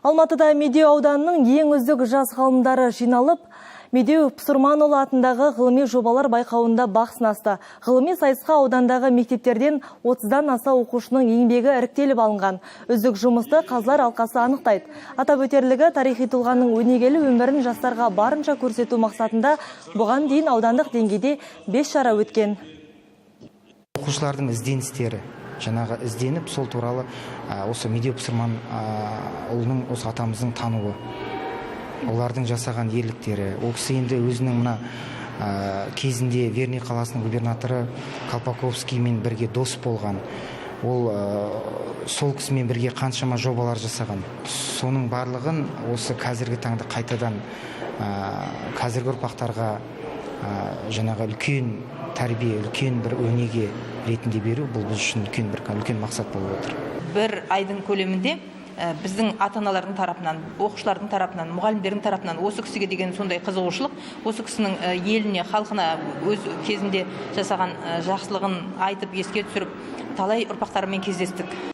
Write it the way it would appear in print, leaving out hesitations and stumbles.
Алматыда Медеу ауданының ең үздік жас ғалымдары жиналып, Медеу Пұсырманұлы атындағы ғылыми жобалар байқауында бақ сынасты. Ғылыми сайысқа аудандағы мектептерден 30-дан аса оқушының еңбегі іріктеліп алынған. Үздік жұмысты қазылар алқасы анықтайды. Атап өтерлігі, тарихи тұлғаның өнегелі өмірін жастарға барынша көрсету мақсатында бұған дейін аудандық деңгейде 5 шара өткен. Оқушылардың ізденістері жаңағы ізденіп, сол туралы осы Медеу Пұсырман ұлының, осы атамыздың тануы, олардың жасаған ерліктері. Ол кісі енді өзінің мына кезінде Верный қаласының губернаторы Колпаковскиймен бірге дос болған. Ол сол кісімен бірге қаншама жобалар жасаған. Соның барлығын осы қазіргі таңда қайтадан қазіргі ұрпақтарға жаңағы үлкен тәрбие, үлкен бір өнеге ретінде беру, бұл біз үшін үлкен мақсат болып отыр. Бір айдың көлемінде біздің ата-аналардың тарапынан, оқушылардың тарапынан, мұғалімдердің тарапынан осы кісіге деген сондай қызығушылық, осы кісінің еліне, халқына өз кезінде жасаған жақсылығын айтып, еске түсіріп, талай ұрпақтарымен кездестік.